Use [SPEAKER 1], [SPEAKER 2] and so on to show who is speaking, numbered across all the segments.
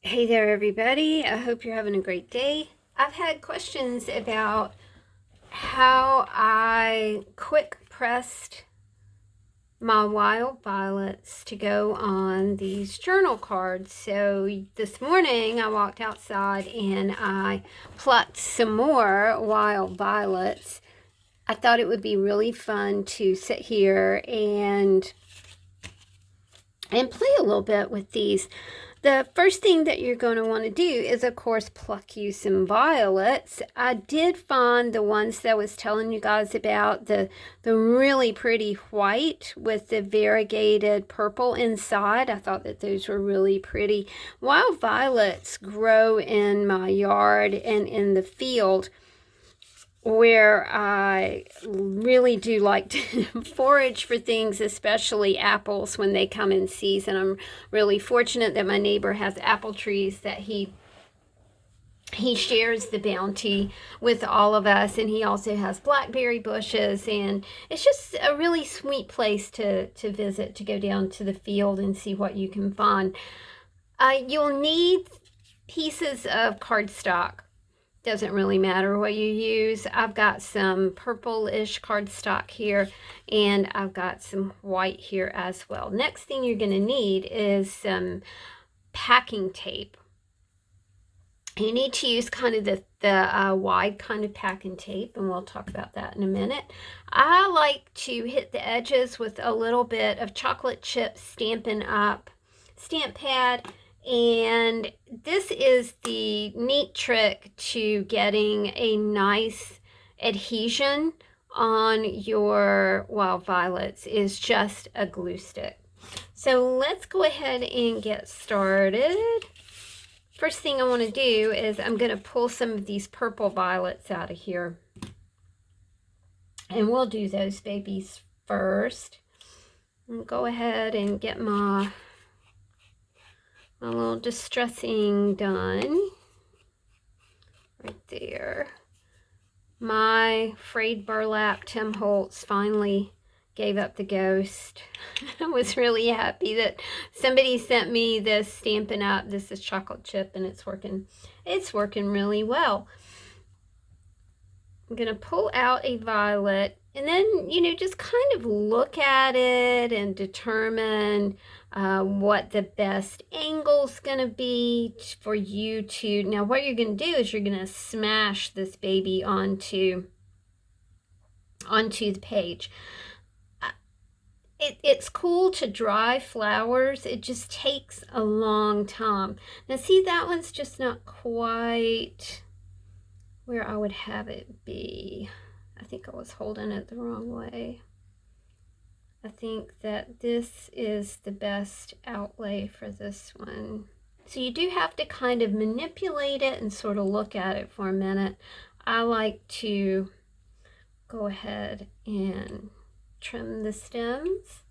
[SPEAKER 1] Hey there, everybody. I hope you're having a great day. I've had questions about how I quick pressed my wild violets to go on these journal cards. So this morning I walked outside and I plucked some more wild violets. I thought it would be really fun to sit here and play a little bit with these. The first thing that you're going to want to do is, of course, pluck you some violets. I did find the ones that I was telling you guys about, the really pretty white with the variegated purple inside. I thought that those were really pretty. Wild violets grow in my yard and in the field, where I really do like to forage for things, especially apples when they come in season. I'm really fortunate that my neighbor has apple trees that he shares the bounty with all of us, and he also has blackberry bushes, and it's just a really sweet place to visit, to go down to the field and see what you can find. You'll need pieces of cardstock. Doesn't really matter what you use. I've got some purple-ish cardstock here, and I've got some white here as well. Next thing you're going to need is some packing tape. You need to use kind of the wide kind of packing tape, and we'll talk about that in a minute. I like to hit the edges with a little bit of chocolate chip Stampin' Up! Stamp pad. And this is the neat trick to getting a nice adhesion on your wild violets, is just a glue stick. So let's go ahead and get started. First thing I want to do is I'm going to pull some of these purple violets out of here. And we'll do those babies first. I'll go ahead and get my little distressing done right there. My frayed burlap Tim Holtz finally gave up the ghost. I was really happy that somebody sent me this Stampin' Up! This is chocolate chip, and it's working really well. I'm gonna pull out a violet, and then, just kind of look at it and determine what the best angle's going to be for you to... Now, what you're going to do is you're going to smash this baby onto the page. It's cool to dry flowers. It just takes a long time. Now, see, that one's just not quite where I would have it be. I think I was holding it the wrong way. I think that this is the best outlay for this one. So you do have to kind of manipulate it and sort of look at it for a minute. I like to go ahead and trim the stems,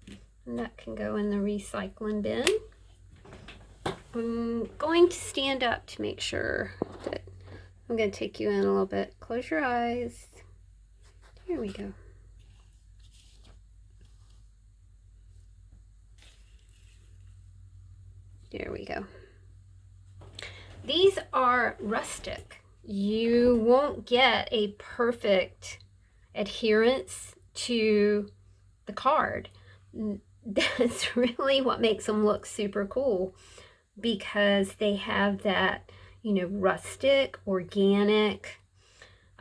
[SPEAKER 1] and that can go in the recycling bin. I'm going to stand up to make sure that... I'm going to take you in a little bit. Close your eyes. Here we go. There we go. These are rustic. You won't get a perfect adherence to the card. That's really what makes them look super cool, because they have that, rustic, organic,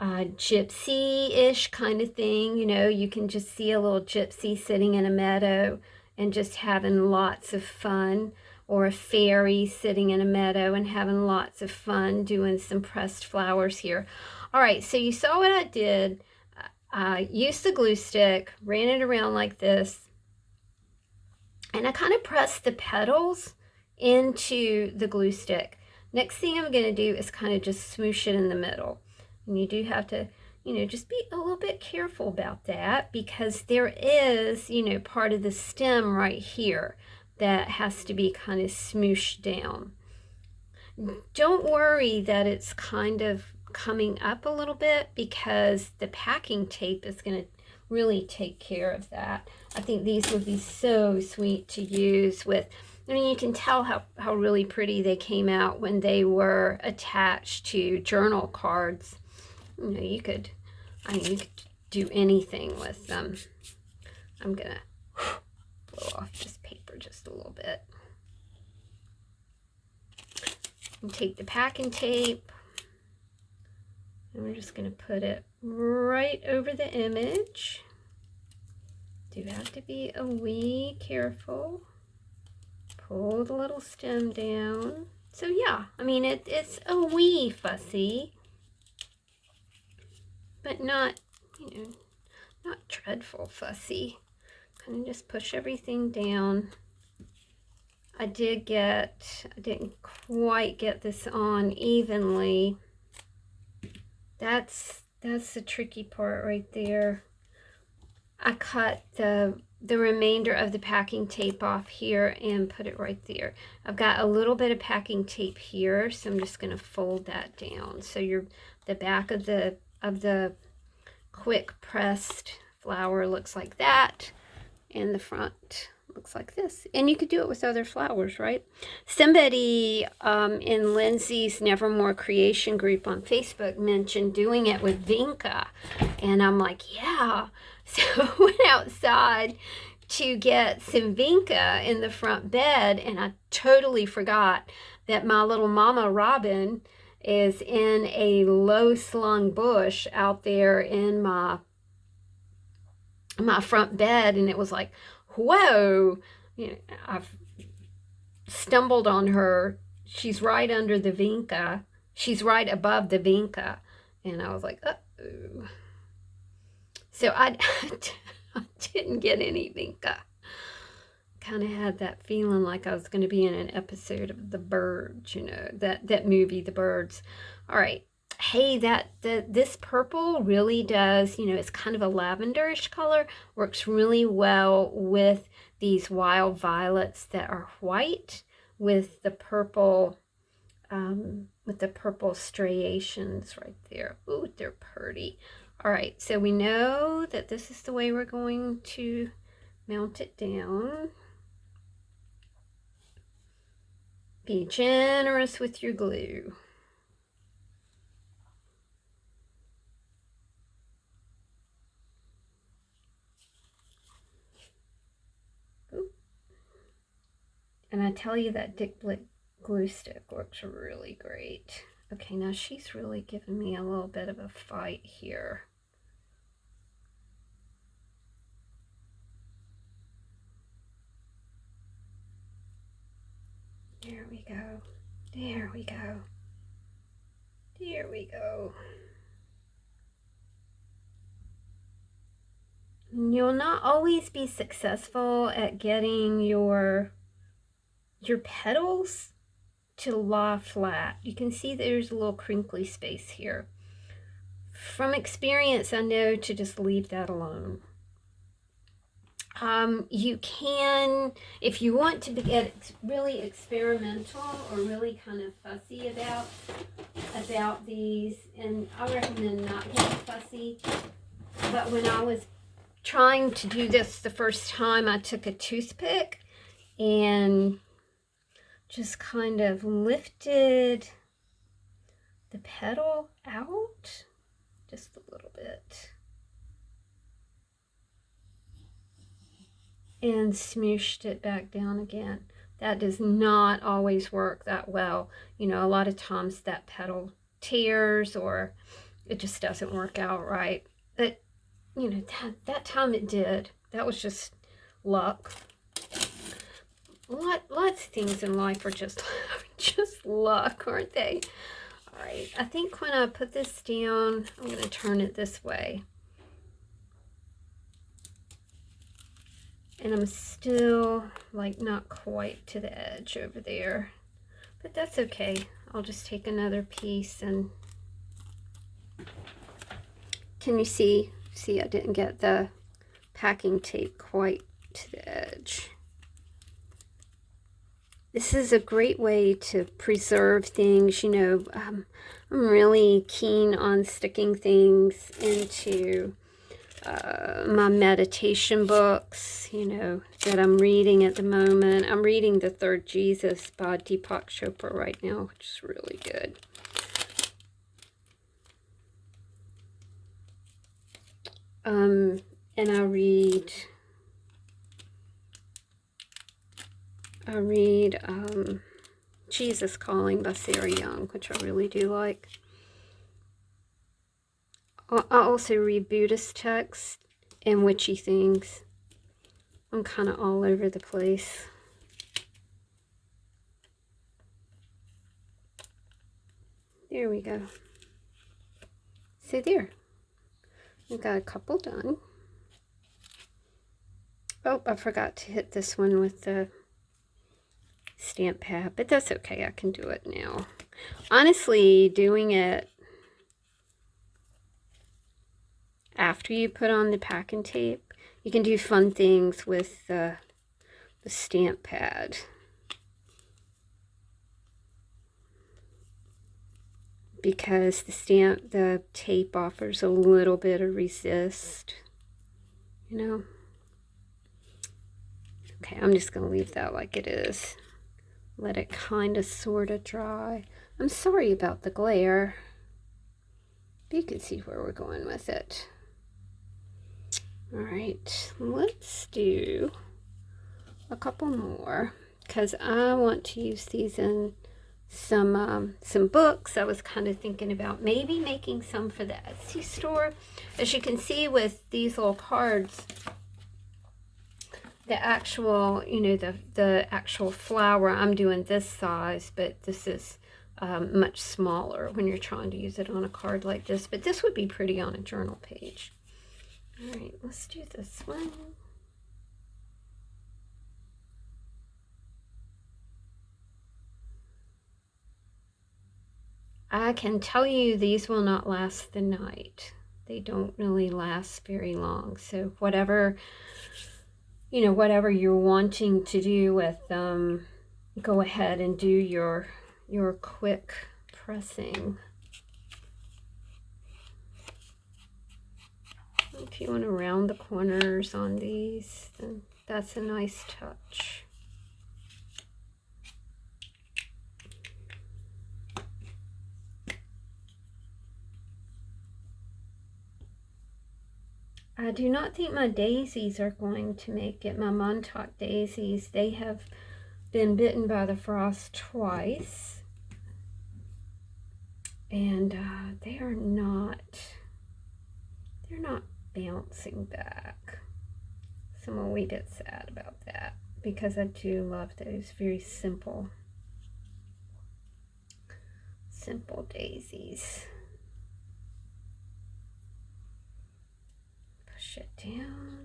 [SPEAKER 1] gypsy-ish kind of thing. You can just see a little gypsy sitting in a meadow and just having lots of fun, or a fairy sitting in a meadow and having lots of fun doing some pressed flowers here. All right, so you saw what I did. I used the glue stick, ran it around like this, and I kind of pressed the petals into the glue stick. Next thing I'm going to do is kind of just smoosh it in the middle. And you do have to, just be a little bit careful about that, because there is, part of the stem right here that has to be kind of smooshed down. Don't worry that it's kind of coming up a little bit, because the packing tape is going to really take care of that. I think these would be so sweet to use with I mean, you can tell how really pretty they came out when they were attached to journal cards. You know, you could do anything with them. I'm gonna blow off this paper just a little bit. And take the packing tape, and we're just gonna put it right over the image. Do have to be a wee careful. Pull the little stem down. So yeah, I mean, it's a wee fussy, but not, you know, not dreadful fussy. Kind of just push everything down. I didn't quite get this on evenly. That's the tricky part right there. I cut the remainder of the packing tape off here and put it right there. I've got a little bit of packing tape here, so I'm just going to fold that down. So the back of the quick pressed flower looks like that, and the front looks like this. And you could do it with other flowers, right? Somebody in Lindsay's Nevermore Creation group on Facebook mentioned doing it with Vinca, and I'm like, yeah. So I went outside to get some Vinca in the front bed, and I totally forgot that my little mama robin is in a low slung bush out there in my front bed, and it was like, whoa, you know, I've stumbled on her. She's right under the Vinca. She's right above the Vinca, and I was like, uh-oh. So I didn't get any Vinca. Kind of had that feeling like I was going to be in an episode of The Birds, you know, that movie, The Birds. All right. Hey, this purple really does, you know, it's kind of a lavenderish color, works really well with these wild violets that are white with the purple striations right there. Ooh, they're pretty. All right, so we know that this is the way we're going to mount it down. Be generous with your glue. Ooh. And I tell you, that Dick Blick glue stick looks really great. Okay, now she's really giving me a little bit of a fight here. There we go. There we go. There we go. You'll not always be successful at getting your petals to lie flat. You can see there's a little crinkly space here. From experience, I know to just leave that alone. You can, if you want to get really experimental or really kind of fussy about these, and I recommend not getting fussy, but when I was trying to do this the first time, I took a toothpick and just kind of lifted the petal out just a little bit and smooshed it back down again. That does not always work that well. You know, a lot of times that petal tears or it just doesn't work out right. But, you know, that time it did. That was just luck. Lots of things in life are just luck, aren't they? All right, I think when I put this down, I'm going to turn it this way. And I'm still, like, not quite to the edge over there. But that's okay. I'll just take another piece and... Can you see? See, I didn't get the packing tape quite to the edge. This is a great way to preserve things. You know, I'm really keen on sticking things into my meditation books, you know, that I'm reading at the moment. I'm reading The Third Jesus by Deepak Chopra right now, which is really good. And I read Jesus Calling by Sarah Young, which I really do like. I also read Buddhist texts and witchy things. I'm kind of all over the place. There we go. So there. We've got a couple done. Oh, I forgot to hit this one with the stamp pad, but that's okay. I can do it now. Honestly, doing it after you put on the packing tape, you can do fun things with the stamp pad. Because the tape offers a little bit of resist, you know. Okay, I'm just going to leave that like it is. Let it kind of sort of dry. I'm sorry about the glare, but you can see where we're going with it. All right, let's do a couple more because I want to use these in some books. I was kind of thinking about maybe making some for the Etsy store. As you can see with these little cards, the actual, you know, the actual flower, I'm doing this size, but this is much smaller when you're trying to use it on a card like this. But this would be pretty on a journal page. All right, let's do this one. I can tell you these will not last the night. They don't really last very long. So whatever, you know, whatever you're wanting to do with them, go ahead and do your quick pressing. If you want to round the corners on these, then that's a nice touch. I do not think my daisies are going to make it. My Montauk daisies, they have been bitten by the frost twice. And they're not bouncing back. So I'm a wee bit sad about that because I do love those very simple daisies. Push it down.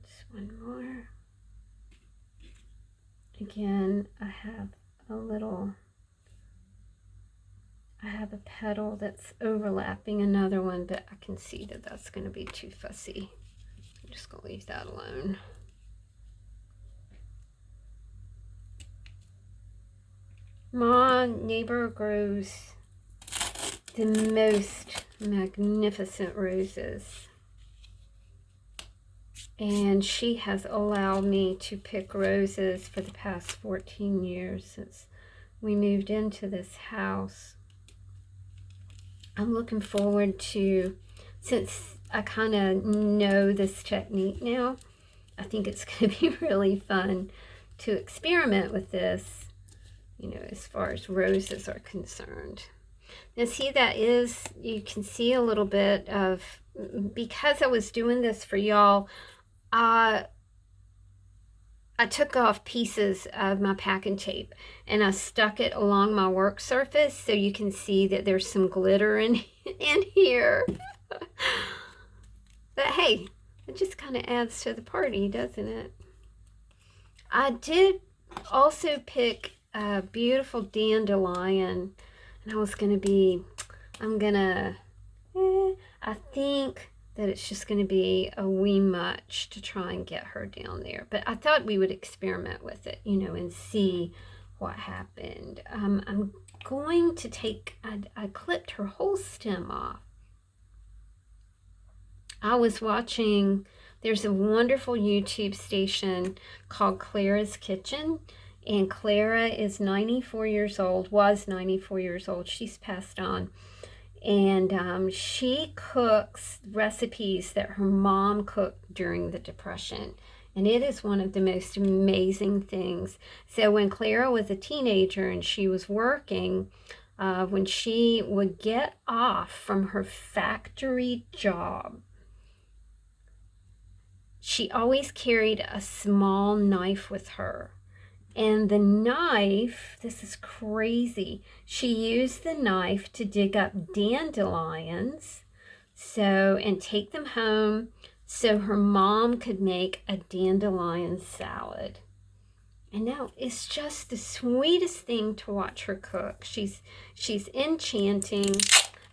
[SPEAKER 1] Just one more. Again, I have a petal that's overlapping another one, but I can see that that's going to be too fussy. I'm just going to leave that alone. My neighbor grows the most magnificent roses, and she has allowed me to pick roses for the past 14 years since we moved into this house. I'm looking forward to, since I kind of know this technique now, I think it's going to be really fun to experiment with this, you know, as far as roses are concerned. Now see, that is, you can see a little bit of, because I was doing this for y'all, I took off pieces of my packing tape and I stuck it along my work surface so you can see that there's some glitter in here. But hey, it just kind of adds to the party, doesn't it? I did also pick a beautiful dandelion, and I I think that it's just going to be a wee much to try and get her down there. But I thought we would experiment with it, and see what happened. I'm going to I clipped her whole stem off. I was watching, there's a wonderful YouTube station called Clara's Kitchen. And Clara is 94 years old, was 94 years old. She's passed on. And she cooks recipes that her mom cooked during the Depression. And it is one of the most amazing things. So when Clara was a teenager and she was working, when she would get off from her factory job, she always carried a small knife with her. And the knife, this is crazy, she used the knife to dig up dandelions and take them home so her mom could make a dandelion salad. And now it's just the sweetest thing to watch her cook. She's enchanting.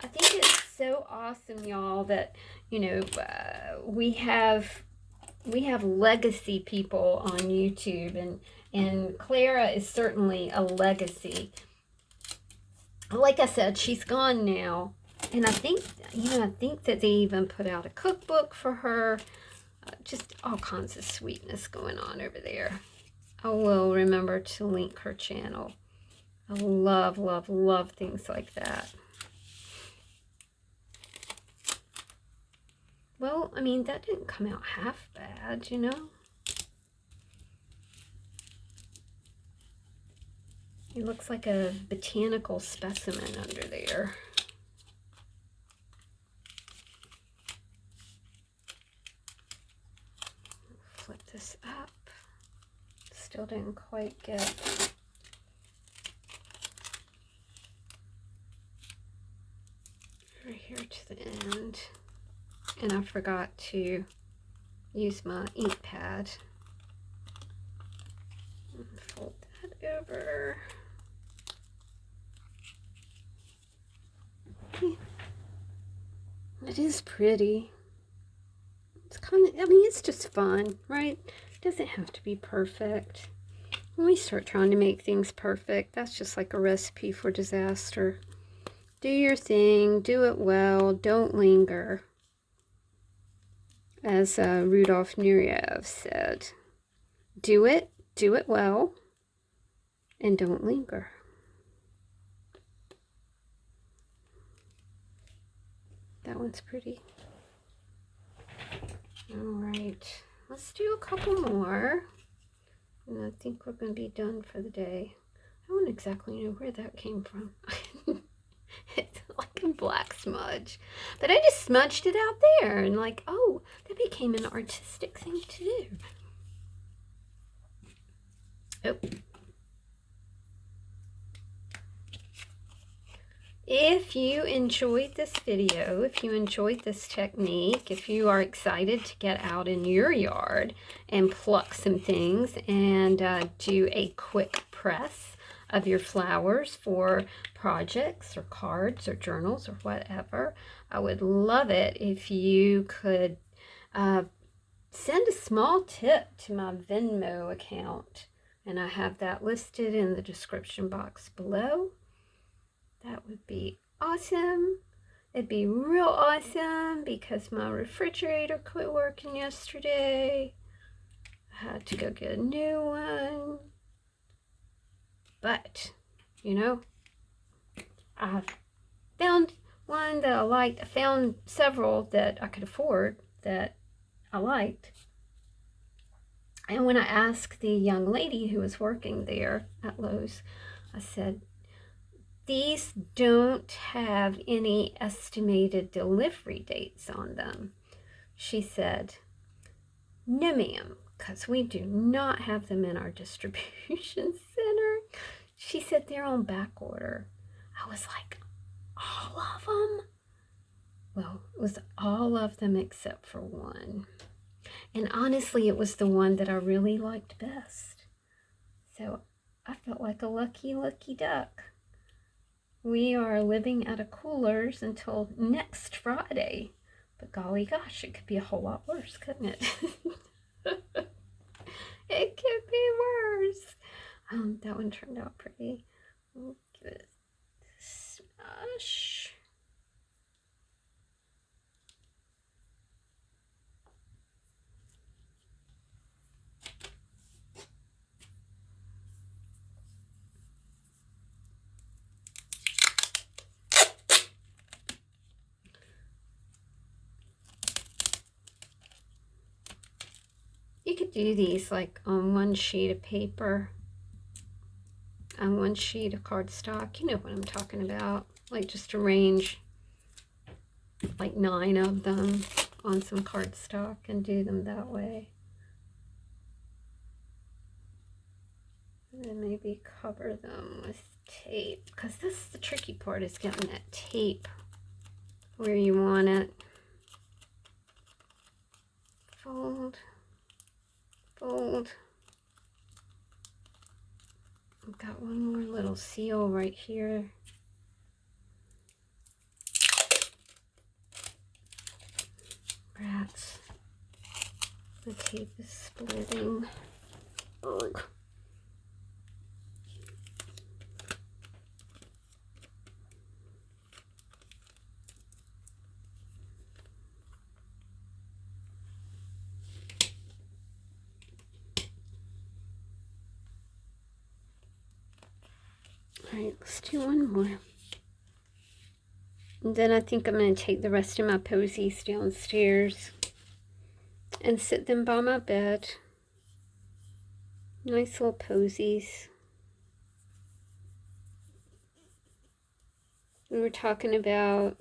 [SPEAKER 1] I think it's so awesome, y'all, that we have legacy people on YouTube, and Clara is certainly a legacy. Like I said, she's gone now, and I think that they even put out a cookbook for her. Just all kinds of sweetness going on over there. I will remember to link her channel. I love, love, love things like that. Well, I mean, that didn't come out half bad, It looks like a botanical specimen under there. Flip this up. Still didn't quite get... right here to the end. And I forgot to use my ink pad. And fold that over. It is pretty. It's kind of, it's just fun, right? It doesn't have to be perfect. When we start trying to make things perfect, that's just like a recipe for disaster. Do your thing, do it well, don't linger. As Rudolf Nureyev said, do it well, and don't linger. That one's pretty. All right, let's do a couple more, and I think we're going to be done for the day. I don't exactly know where that came from. It's like a black smudge, but I just smudged it out there, and oh, that became an artistic thing to do. Oh. If you enjoyed this video, if you enjoyed this technique, if you are excited to get out in your yard and pluck some things and do a quick press of your flowers for projects or cards or journals or whatever, I would love it if you could send a small tip to my Venmo account, and I have that listed in the description box below. That would be awesome. It'd be real awesome because my refrigerator quit working yesterday. I had to go get a new one. But, I found one that I liked. I found several that I could afford that I liked. And when I asked the young lady who was working there at Lowe's, I said, these don't have any estimated delivery dates on them. She said, no ma'am, because we do not have them in our distribution center. She said they're on back order. I was like, all of them? Well, it was all of them except for one. And honestly, it was the one that I really liked best. So I felt like a lucky, lucky duck. We are living at a Coolers until next Friday. But golly gosh, it could be a whole lot worse, couldn't it? It could be worse. That one turned out pretty. We'll give it a smash. You could do these like on one sheet of paper, on one sheet of cardstock. You know what I'm talking about. Like just arrange like 9 of them on some cardstock and do them that way. And then maybe cover them with tape, because this is the tricky part, is getting that tape where you want it. Fold. Fold. I've got one more little seal right here. Rats. The tape is splitting. Ugh. All right, let's do one more. And then I think I'm going to take the rest of my posies downstairs and sit them by my bed. Nice little posies. We were talking about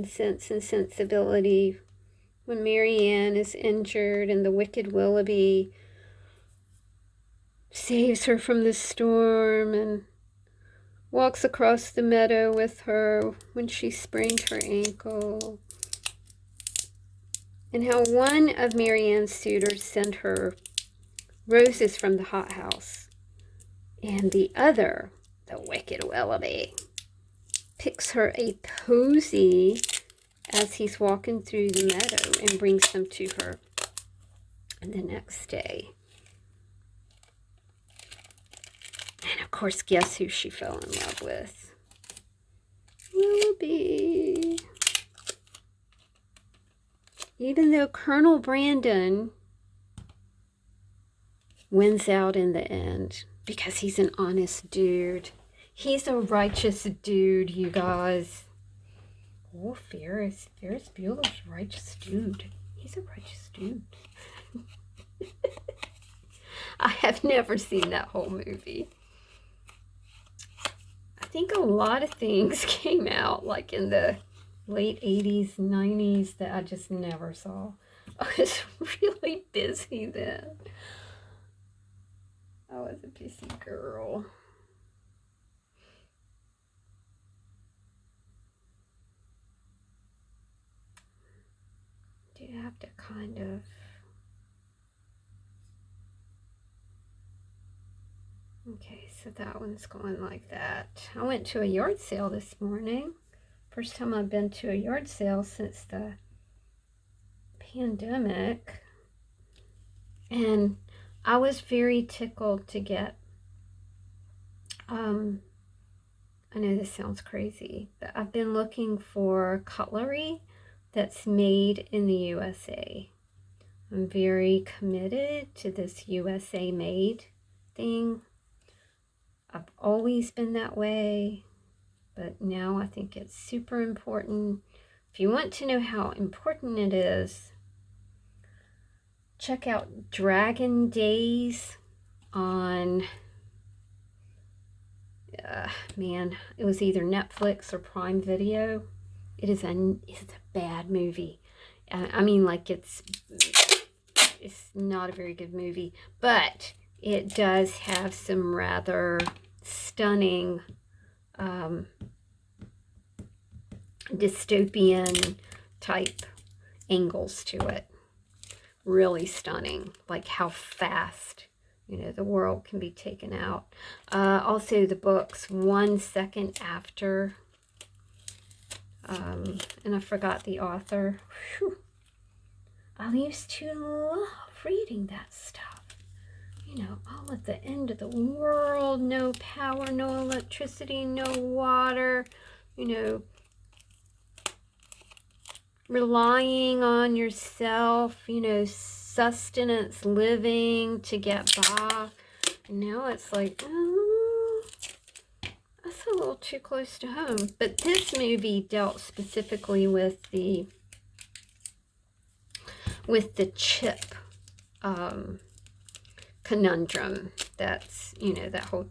[SPEAKER 1] Sense and Sensibility, when Marianne is injured and the wicked Willoughby saves her from the storm and walks across the meadow with her when she sprained her ankle, and how one of Marianne's suitors sent her roses from the hothouse, and the other, the wicked Willoughby, picks her a posy as he's walking through the meadow and brings them to her the next day. And of course, guess who she fell in love with? Willoughby. Even though Colonel Brandon wins out in the end, because he's an honest dude. He's a righteous dude, you guys. Oh, Ferris Bueller's a righteous dude. He's a righteous dude. I have never seen that whole movie. I think a lot of things came out like in the late 80s, 90s that I just never saw. I was really busy then. I was a busy girl. Do you have to kind of... Okay, so that one's going like that. I went to a yard sale this morning. First time I've been to a yard sale since the pandemic. And I was very tickled to get, I know this sounds crazy, but I've been looking for cutlery that's made in the USA. I'm very committed to this USA made thing. I've always been that way, but now I think it's super important. If you want to know how important it is, check out Dragon Days on, man, it was either Netflix or Prime Video. It's a bad movie. I mean, like, it's not a very good movie, but it does have some rather stunning dystopian type angles to it. Really stunning, like how fast you know, the world can be taken out. Also the books 1 Second After, and I forgot the author. Whew. I used to love reading that stuff. You know, all at the end of the world, no power, no electricity, no water, you know, relying on yourself, you know, sustenance living to get by. And now it's like, oh, that's a little too close to home. But this movie dealt specifically with the chip conundrum. That's, you know, that whole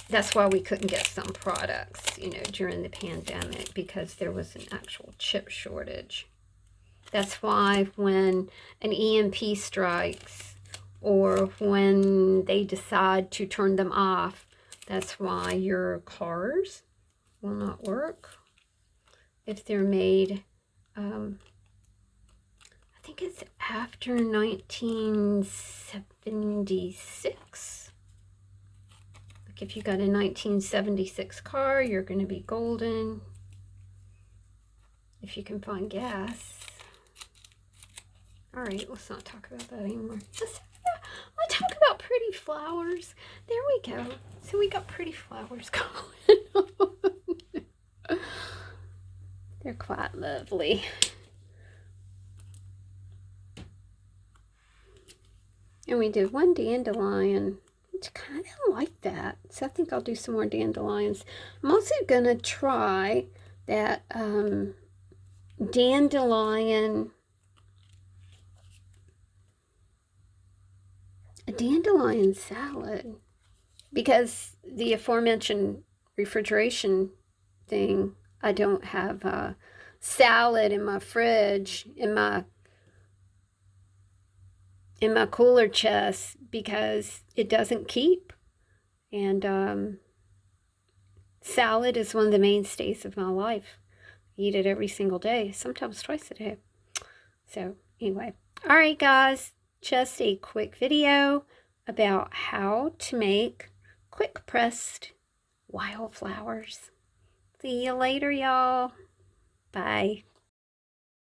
[SPEAKER 1] that's why we couldn't get some products, you know, during the pandemic, because there was an actual chip shortage. That's why when an EMP strikes, or when they decide to turn them off, that's why your cars will not work if they're made, I think it's after 1976. Like if you got a 1976 car, you're going to be golden if you can find gas. All right, let's not talk about that anymore. Let's talk about pretty flowers. There we go. So we got pretty flowers going on. They're quite lovely. And we did one dandelion, which kind of like that. So I think I'll do some more dandelions. I'm also going to try that dandelion salad, because the aforementioned refrigeration thing, I don't have salad in my fridge, in my cooler chest, because it doesn't keep. And salad is one of the mainstays of my life. I eat it every single day, sometimes twice a day. So anyway, all right guys, just a quick video about how to make quick pressed wildflowers. See you later, y'all. Bye.